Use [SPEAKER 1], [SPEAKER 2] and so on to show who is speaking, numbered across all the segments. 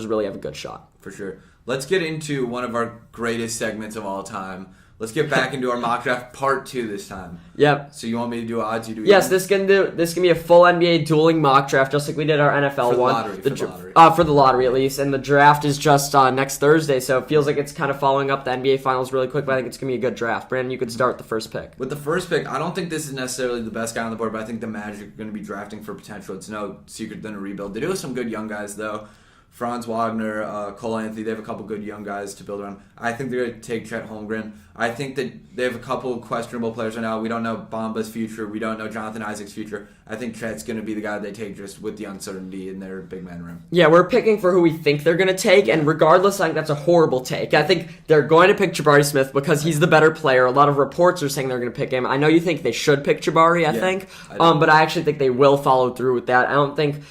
[SPEAKER 1] really have a good shot.
[SPEAKER 2] For sure. Let's get into one of our greatest segments of all time. Let's get back into our mock draft part 2 this time.
[SPEAKER 1] Yep.
[SPEAKER 2] So you want me to do odds? You do.
[SPEAKER 1] Yes, this can be a full NBA dueling mock draft, just like we did our NFL one.
[SPEAKER 2] For the lottery.
[SPEAKER 1] For the lottery, at least. And the draft is just next Thursday, so it feels like it's kind of following up the NBA Finals really quick, but I think it's going to be a good draft. Brandon, you could start the first pick.
[SPEAKER 2] With the first pick, I don't think this is necessarily the best guy on the board, but I think the Magic are going to be drafting for potential. It's no secret than a rebuild. They do have some good young guys, though. Franz Wagner, Cole Anthony, they have a couple good young guys to build around. I think they're going to take Chet Holmgren. I think that they have a couple questionable players right now. We don't know Bamba's future. We don't know Jonathan Isaac's future. I think Chet's going to be the guy they take just with the uncertainty in their big man room.
[SPEAKER 1] Yeah, we're picking for who we think they're going to take, and regardless, I think that's a horrible take. I think they're going to pick Jabari Smith because he's the better player. A lot of reports are saying they're going to pick him. I know you think they should pick Jabari, I think, but I actually think they will follow through with that. I don't think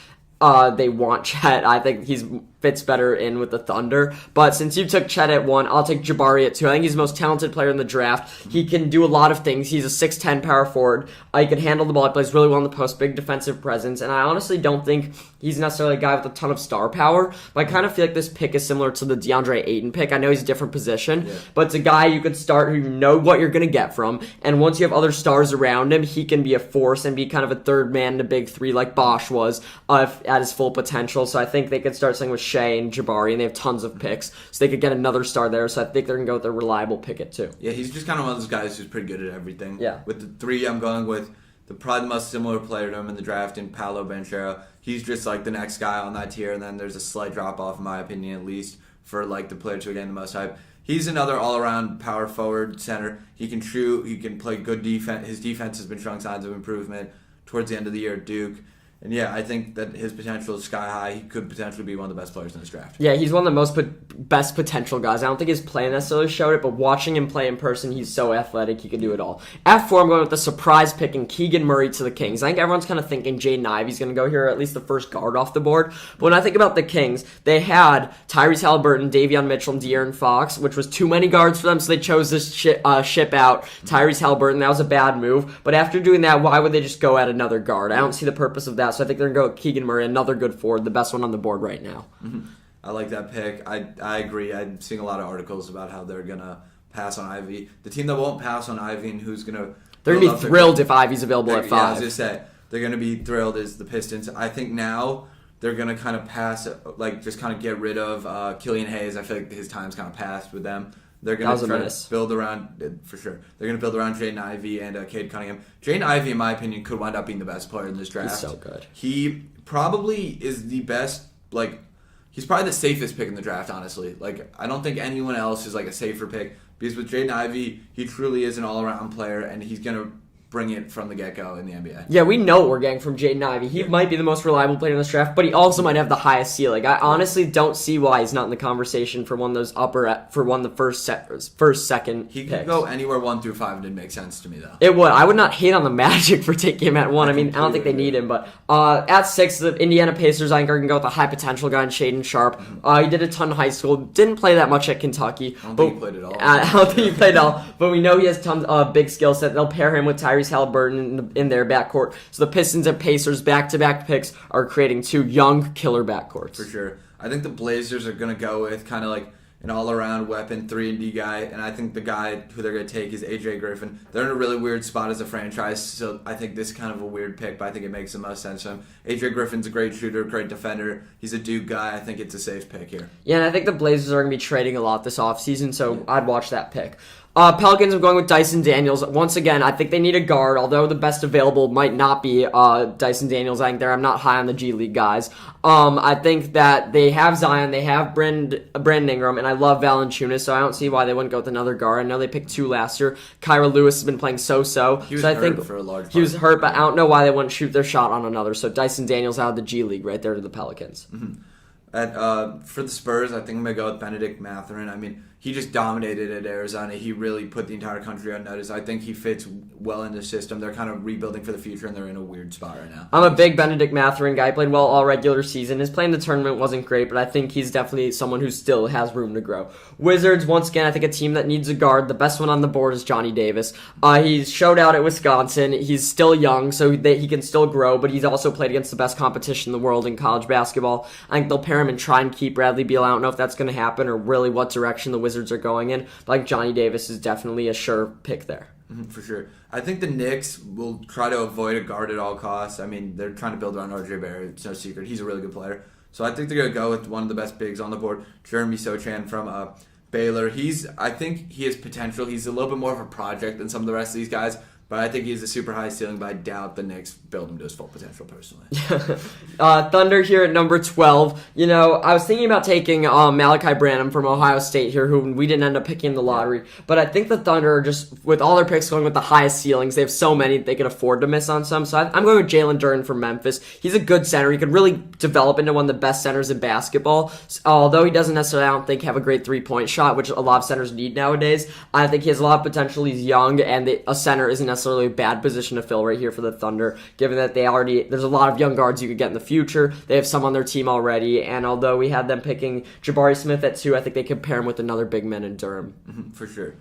[SPEAKER 1] they want Chet. I think he fits better in with the Thunder. But since you took Chet at 1, I'll take Jabari at 2. I think he's the most talented player in the draft. He can do a lot of things. He's a 6'10 power forward. He can handle the ball. He plays really well in the post, big defensive presence. And I honestly don't think he's necessarily a guy with a ton of star power. But I kind of feel like this pick is similar to the DeAndre Ayton pick. I know he's a different position, but it's a guy you could start who you know what you're going to get from. And once you have other stars around him, he can be a force and be kind of a third man in a big three like Bosch was at his full potential. So I think they could start something with Shea and Jabari, and they have tons of picks. So they could get another star there. So I think they're going to go with a reliable pick at 2.
[SPEAKER 2] Yeah, he's just kind of one of those guys who's pretty good at everything.
[SPEAKER 1] Yeah.
[SPEAKER 2] With the 3, I'm going with probably the most similar player to him in the draft in Paolo Banchero. He's just like the next guy on that tier, and then there's a slight drop off, in my opinion, at least, for like the players who are getting the most hype. He's another all-around power forward center. He can shoot. He can play good defense. His defense has been showing signs of improvement towards the end of the year at Duke. And yeah, I think that his potential is sky high. He could potentially be one of the best players in this draft.
[SPEAKER 1] Yeah, he's one of the best potential guys. I don't think his play necessarily showed it, but watching him play in person, he's so athletic, he can do it all. At 4, I'm going with the surprise picking Keegan Murray to the Kings. I think everyone's kind of thinking Jaden Ivey's going to go here, or at least the first guard off the board. But when I think about the Kings, they had Tyrese Halliburton, Davion Mitchell, and De'Aaron Fox, which was too many guards for them, so they chose to ship out Tyrese Halliburton. That was a bad move. But after doing that, why would they just go at another guard? I don't see the purpose of that, so I think they're going to go with Keegan Murray, another good forward, the best one on the board right now.
[SPEAKER 2] Mm-hmm. I like that pick. I agree. I'm seeing a lot of articles about how they're going to pass on Ivey. The team that won't pass on Ivey and who's going to...
[SPEAKER 1] They're going to be thrilled if Ivey's available at 5.
[SPEAKER 2] Yeah, I was going to say, they're going to be thrilled is the Pistons. I think now they're going to kind of pass, like just kind of get rid of Killian Hayes. I feel like his time's kind of passed with them. They're going to try to build around, for sure. They're going to build around Jaden Ivey and Cade Cunningham. Jaden Ivey, in my opinion, could wind up being the best player in this draft.
[SPEAKER 1] He's so good.
[SPEAKER 2] He probably is the best, he's probably the safest pick in the draft, honestly. I don't think anyone else is a safer pick because with Jaden Ivey, he truly is an all-around player, and he's going to bring it from the get-go in the NBA.
[SPEAKER 1] Yeah, we know what we're getting from Jaden Ivey. He might be the most reliable player in this draft, but he also might have the highest ceiling. I honestly don't see why he's not in the conversation for one of those the first, second
[SPEAKER 2] He
[SPEAKER 1] picks.
[SPEAKER 2] could go anywhere 1 through 5, and it'd make sense to me, though.
[SPEAKER 1] It would. I would not hate on the Magic for taking him at 1. I mean, I don't think they need him, but at 6, the Indiana Pacers, I think are going to go with a high-potential guy in Shaedon Sharpe. He did a ton in high school. Didn't play that much at Kentucky.
[SPEAKER 2] I don't think he played at all.
[SPEAKER 1] I don't think he played at all, but we know he has tons of big skill set. They'll pair him with Tyrese Halliburton in their backcourt. So the Pistons and Pacers back-to-back picks are creating 2 young killer backcourts.
[SPEAKER 2] For sure. I think the Blazers are going to go with kind of an all-around weapon 3-and-D guy, and I think the guy who they're going to take is AJ Griffin. They're in a really weird spot as a franchise, so I think this is kind of a weird pick, but I think it makes the most sense to him. AJ Griffin's a great shooter, great defender. He's a Duke guy. I think it's a safe pick here.
[SPEAKER 1] Yeah, and I think the Blazers are going to be trading a lot this offseason, so I'd watch that pick. Pelicans, I'm going with Dyson Daniels. Once again, I think they need a guard, although the best available might not be Dyson Daniels. I think I'm not high on the G League guys. I think that they have Zion, they have Brandon Ingram, and I love Valanciunas, so I don't see why they wouldn't go with another guard. I know they picked 2 last year. Kyra Lewis has been playing so-so.
[SPEAKER 2] He was
[SPEAKER 1] so I
[SPEAKER 2] hurt
[SPEAKER 1] think
[SPEAKER 2] for a large part.
[SPEAKER 1] He was hurt, but I don't know why they wouldn't shoot their shot on another. So Dyson Daniels out of the G League right there to the Pelicans.
[SPEAKER 2] Mm-hmm. For the Spurs, I think I'm going to go with Benedict Mathurin. I mean, he just dominated at Arizona. He really put the entire country on notice. I think he fits well in the system. They're kind of rebuilding for the future, and they're in a weird spot right now.
[SPEAKER 1] I'm a big Benedict Mathurin guy. Played well all regular season. His play in the tournament wasn't great, but I think he's definitely someone who still has room to grow. Wizards, once again, I think a team that needs a guard. The best one on the board is Johnny Davis. He showed out at Wisconsin. He's still young, so he can still grow, but he's also played against the best competition in the world in college basketball. I think they'll pair him and try and keep Bradley Beal. I don't know if that's going to happen or really what direction the Wizards are going in, but like Johnny Davis is definitely a sure pick there.
[SPEAKER 2] For sure. I think the Knicks will try to avoid a guard at all costs. I mean, they're trying to build around RJ Barrett. It's no secret. He's a really good player. So I think they're going to go with one of the best bigs on the board, Jeremy Sochan from Baylor. I think he has potential. He's a little bit more of a project than some of the rest of these guys, but I think he has a super high ceiling, but I doubt the Knicks build him to his full potential personally.
[SPEAKER 1] Thunder here at number 12. You know, I was thinking about taking Malachi Branham from Ohio State here, who we didn't end up picking in the lottery. But I think the Thunder are just, with all their picks going with the highest ceilings, they have so many they can afford to miss on some. So I'm going with Jalen Duren from Memphis. He's a good center. He could really develop into one of the best centers in basketball. Although he doesn't necessarily, I don't think, have a great three-point shot, which a lot of centers need nowadays. I think he has a lot of potential. He's young, and a center isn't necessarily a bad position to fill right here for the Thunder, given that there's a lot of young guards you could get in the future. They have some on their team already, and although we had them picking Jabari Smith at 2, I think they could pair him with another big man in Durham.
[SPEAKER 2] For sure.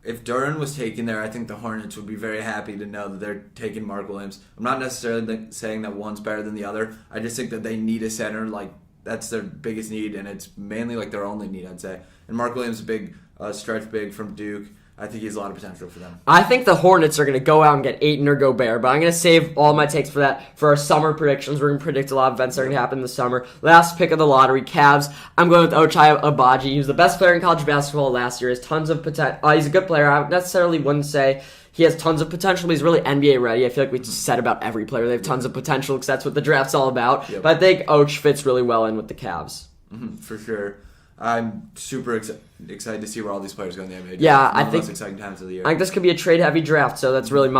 [SPEAKER 2] If Duren was taken there, I think the Hornets would be very happy to know that they're taking Mark Williams. I'm not necessarily saying that one's better than the other. I just think that they need a center. Like, that's their biggest need, and it's mainly like their only need, I'd say. And Mark Williams is a big stretch big from Duke. I think he has a lot of potential for them.
[SPEAKER 1] I think the Hornets are going to go out and get Ayton or Gobert, but I'm going to save all my takes for that for our summer predictions. We're going to predict a lot of events that are going to happen in the summer. Last pick of the lottery, Cavs. I'm going with Ochai Agbaji. He was the best player in college basketball last year. He has tons of potential. He's a good player. I necessarily wouldn't say he has tons of potential, but he's really NBA ready. I feel like we just said about every player. They have tons of potential because that's what the draft's all about. Yep. But I think Och fits really well in with the Cavs.
[SPEAKER 2] For sure. I'm super excited to see where all these players go in the NBA.
[SPEAKER 1] Yeah, I think
[SPEAKER 2] most exciting times of the year.
[SPEAKER 1] I think this could be a trade-heavy draft, so that's really my